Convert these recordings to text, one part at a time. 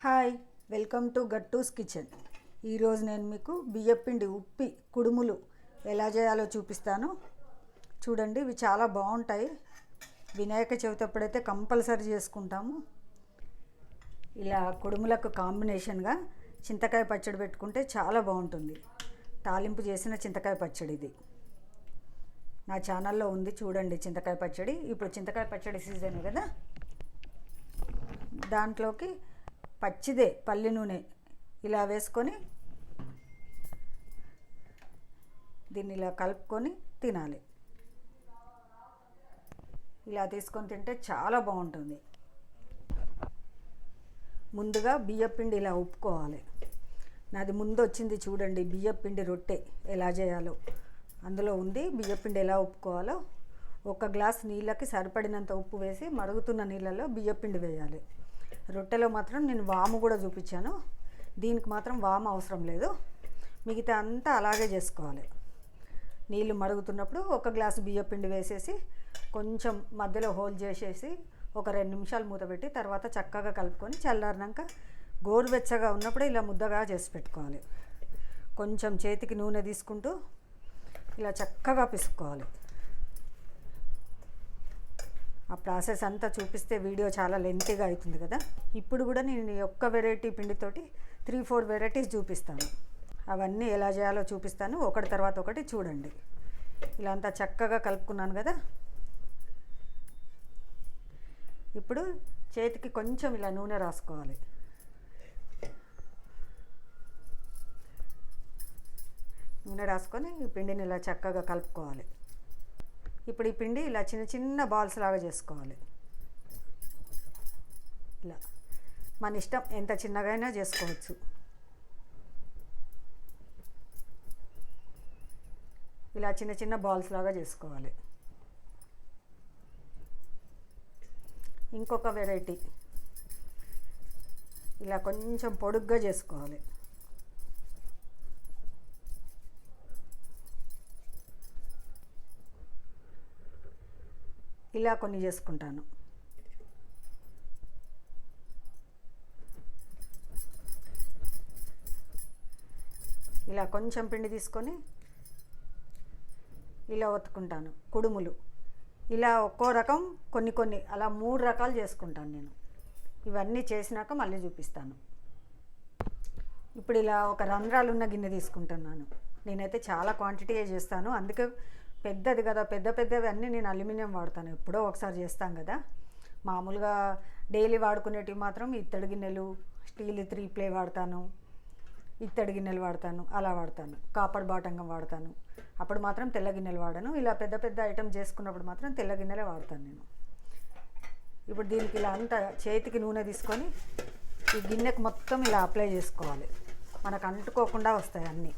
Hi, welcome to Gattu's kitchen. ఈరోజు నేను మీకు బియ్యపిండి ఉప్పి కుడుములు ఎలా చేయాలో చూపిస్తాను. చూడండి, ఇవి చాలా బాగుంటాయి. వినాయక చవితి అప్పుడైతే కంపల్సరీ చేసుకుంటాము. ఇలా కుడుములకు కాంబినేషన్గా చింతకాయ పచ్చడి పెట్టుకుంటే చాలా బాగుంటుంది. తాలింపు చేసిన చింతకాయ పచ్చడి ఇది నా ఛానల్లో ఉంది, చూడండి. చింతకాయ పచ్చడి, ఇప్పుడు చింతకాయ పచ్చడి సీజన్ కదా. దాంట్లోకి పచ్చిదే పల్లి నూనె ఇలా వేసుకొని దీన్ని ఇలా కలుపుకొని తినాలి. ఇలా తీసుకొని తింటే చాలా బాగుంటుంది. ముందుగా బియ్యపిండి ఇలా ఉప్పుకోవాలి. నాది ముందు వచ్చింది చూడండి, బియ్యపిండి రొట్టె ఎలా చేయాలో అందులో ఉంది. బియ్యపిండి ఎలా ఉప్పుకోవాలో, ఒక గ్లాస్ నీళ్ళకి సరిపడినంత ఉప్పు వేసి మరుగుతున్న నీళ్ళలో బియ్యపిండి వేయాలి. రొట్టెలో మాత్రం నేను వాము కూడా చూపించాను, దీనికి మాత్రం వాము అవసరం లేదు. మిగతా అంతా అలాగే చేసుకోవాలి. నీళ్ళు మరుగుతున్నప్పుడు ఒక గ్లాసు బియ్యపిండి వేసేసి కొంచెం మధ్యలో హోల్ చేసేసి ఒక 2 నిమిషాలు మూత పెట్టి తర్వాత చక్కగా కలుపుకొని చల్లారినాక గోరువెచ్చగా ఉన్నప్పుడు ఇలా ముద్దగా చేసి పెట్టుకోవాలి. కొంచెం చేతికి నూనె తీసుకుంటూ ఇలా చక్కగా పిసుకోవాలి. ఆ ప్రాసెస్ అంతా చూపిస్తే వీడియో చాలా లెంతీగా అవుతుంది కదా. ఇప్పుడు కూడా నేను ఒక్క వెరైటీ పిండితోటి 3-4 వెరైటీస్ చూపిస్తాను. అవన్నీ ఎలా చేయాలో చూపిస్తాను, ఒకటి తర్వాత ఒకటి చూడండి. ఇలా అంతా చక్కగా కలుపుకున్నాను కదా. ఇప్పుడు చేతికి కొంచెం ఇలా నూనె రాసుకోవాలి. నూనె రాసుకొని ఈ పిండిని ఇలా చక్కగా కలుపుకోవాలి. ఇప్పుడు ఈ పిండి ఇలా చిన్న చిన్న బాల్స్ లాగా చేసుకోవాలి. ఇలా మన ఇష్టం, ఎంత చిన్నగా అయినా చేసుకోవచ్చు. ఇలా చిన్న చిన్న బాల్స్ లాగా చేసుకోవాలి. ఇంకొక వెరైటీ ఇలా కొంచెం పొడుగ్గా చేసుకోవాలి. ఇలా కొన్ని చేసుకుంటాను. ఇలా కొంచెం పిండి తీసుకొని ఇలా ఒత్తుకుంటాను కుడుములు. ఇలా ఒక్కో రకం కొన్ని అలా 3 రకాలు చేసుకుంటాను నేను. ఇవన్నీ చేసినాక మళ్ళీ చూపిస్తాను. ఇప్పుడు ఇలా ఒక రంధ్రాలు ఉన్న గిన్నె తీసుకుంటున్నాను. నేనైతే చాలా క్వాంటిటీయే చేస్తాను, అందుకే పెద్దది కదా. పెద్దవి అన్నీ నేను అల్యూమినియం వాడతాను, ఎప్పుడో ఒకసారి చేస్తాం కదా. మామూలుగా డైలీ వాడుకునేటివి మాత్రం ఇత్తడి గిన్నెలు, స్టీల్ 3 ప్లే వాడతాను, ఇత్తడి గిన్నెలు వాడతాను, అలా వాడతాను. కాపర్ బాటంగం వాడతాను, అప్పుడు మాత్రం తెల్ల గిన్నెలు వాడను. ఇలా పెద్ద ఐటమ్ చేసుకున్నప్పుడు మాత్రం తెల్ల గిన్నెలే వాడతాను నేను. ఇప్పుడు దీనికి ఇలా అంతా చేతికి నూనె తీసుకొని ఈ గిన్నెకు మొత్తం ఇలా అప్లై చేసుకోవాలి. మనకు అంటుకోకుండా వస్తాయి అన్నీ.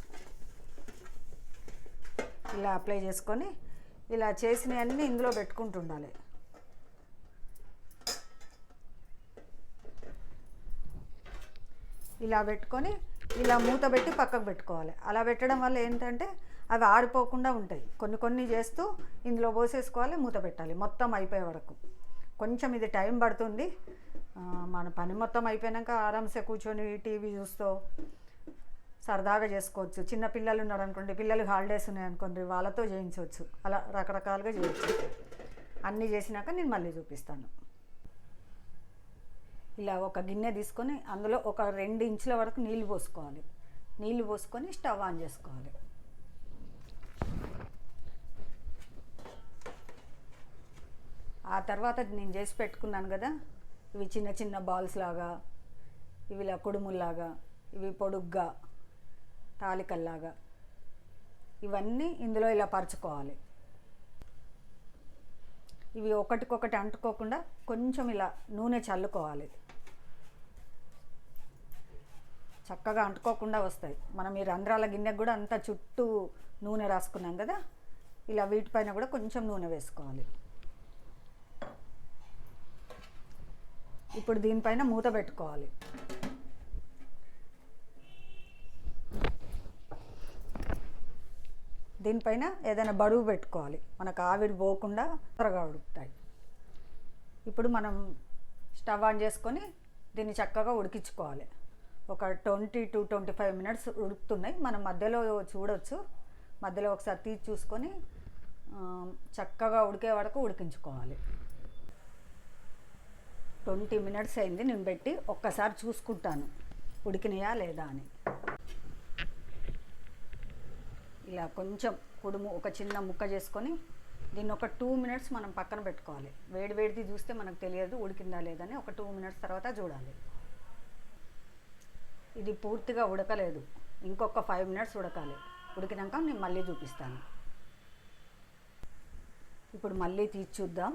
ఇలా అప్లై చేసుకొని ఇలా చేసినవన్నీ ఇందులో పెట్టుకుంటుండాలి. ఇలా పెట్టుకొని ఇలా మూత పెట్టి పక్కకు పెట్టుకోవాలి. అలా పెట్టడం వల్ల ఏంటంటే అవి ఆరిపోకుండా ఉంటాయి. కొన్ని చేస్తూ ఇందులో పోసేసుకోవాలి, మూత పెట్టాలి మొత్తం అయిపోయే వరకు. కొంచెం ఇది టైం పడుతుంది. మన పని మొత్తం అయిపోయాక ఆరామ్సే కూర్చొని టీవీ చూస్తూ సరదాగా చేసుకోవచ్చు. చిన్న పిల్లలు ఉన్నారు అనుకోండి, పిల్లలు హాలిడేస్ ఉన్నాయనుకోండి, వాళ్ళతో చేయించవచ్చు. అలా రకరకాలుగా చేయొచ్చు. అన్నీ చేసినాక నేను మళ్ళీ చూపిస్తాను. ఇలా ఒక గిన్నె తీసుకొని అందులో ఒక 2 ఇంచుల వరకు నీళ్ళు పోసుకోవాలి. నీళ్ళు పోసుకొని స్టవ్ ఆన్ చేసుకోవాలి. ఆ తర్వాత నేను చేసి పెట్టుకున్నాను కదా, ఇవి చిన్న చిన్న బాల్స్ లాగా, ఇవి ఇలా కుడుముల్లాగా, ఇవి పొడుగ్గా తాలికల్లాగా, ఇవన్నీ ఇందులో ఇలా పరుచుకోవాలి. ఇవి ఒకటికొకటి అంటుకోకుండా కొంచెం ఇలా నూనె చల్లుకోవాలి. చక్కగా అంటుకోకుండా వస్తాయి. మనం ఈ రంధ్రాల గిన్నెకు కూడా అంతా చుట్టూ నూనె రాసుకున్నాం కదా, ఇలా వీటిపైన కూడా కొంచెం నూనె వేసుకోవాలి. ఇప్పుడు దీనిపైన మూత పెట్టుకోవాలి. దీనిపైన ఏదైనా బరువు పెట్టుకోవాలి, మనకు ఆవిరి పోకుండా త్వరగా ఉడుకుతాయి. ఇప్పుడు మనం స్టవ్ ఆన్ చేసుకొని దీన్ని చక్కగా ఉడికించుకోవాలి. ఒక 20 to 25 మినిట్స్ ఉడుకుతున్నాయి. మనం మధ్యలో చూడొచ్చు, మధ్యలో ఒకసారి తీసి చూసుకొని చక్కగా ఉడికే వరకు ఉడికించుకోవాలి. 20 మినిట్స్ అయింది నేను పెట్టి, ఒక్కసారి చూసుకుంటాను ఉడికినాయా లేదా అని. ఇలా కొంచెం కుడుము ఒక చిన్న ముక్క చేసుకొని దీన్ని ఒక 2 మినిట్స్ మనం పక్కన పెట్టుకోవాలి. వేడిది చూస్తే మనకు తెలియదు ఉడికిందా లేదని. ఒక 2 మినిట్స్ తర్వాత చూడాలి. ఇది పూర్తిగా ఉడకలేదు, ఇంకొక 5 మినిట్స్ ఉడకాలి. ఉడికినాక నేను మళ్ళీ చూపిస్తాను. ఇప్పుడు మళ్ళీ తీసి చూద్దాం.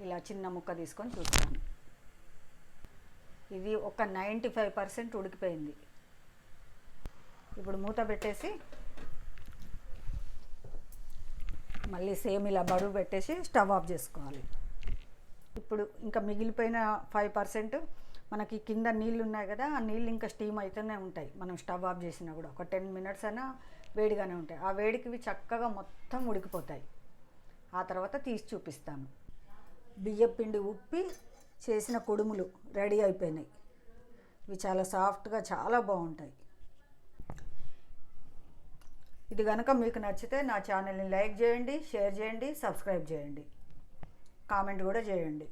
ఇలా చిన్న ముక్క తీసుకొని చూస్తాను. ఇది ఒక 95% ఉడికిపోయింది. ఇప్పుడు మూత పెట్టేసి మళ్ళీ సేమ్ ఇలా బరువు పెట్టేసి స్టవ్ ఆఫ్ చేసుకోవాలి. ఇప్పుడు ఇంకా మిగిలిపోయిన 5% మనకి కింద నీళ్ళు ఉన్నాయి కదా, ఆ నీళ్ళు ఇంకా స్టీమ్ అవుతూనే ఉంటాయి. మనం స్టవ్ ఆఫ్ చేసినా కూడా ఒక 10 మినిట్స్ అయినా వేడిగానే ఉంటాయి. ఆ వేడికి ఇవి చక్కగా మొత్తం ఉడికిపోతాయి. ఆ తర్వాత తీసి చూపిస్తాను. బియ్యం పిండి ఉప్పి చేసిన కుడుములు రెడీ అయిపోయినాయి. ఇవి చాలా సాఫ్ట్గా చాలా బాగుంటాయి. ఇది కనుక మీకు నచ్చితే నా ఛానల్ని లైక్ చేయండి, షేర్ చేయండి, సబ్స్క్రైబ్ చేయండి, కామెంట్ కూడా చేయండి.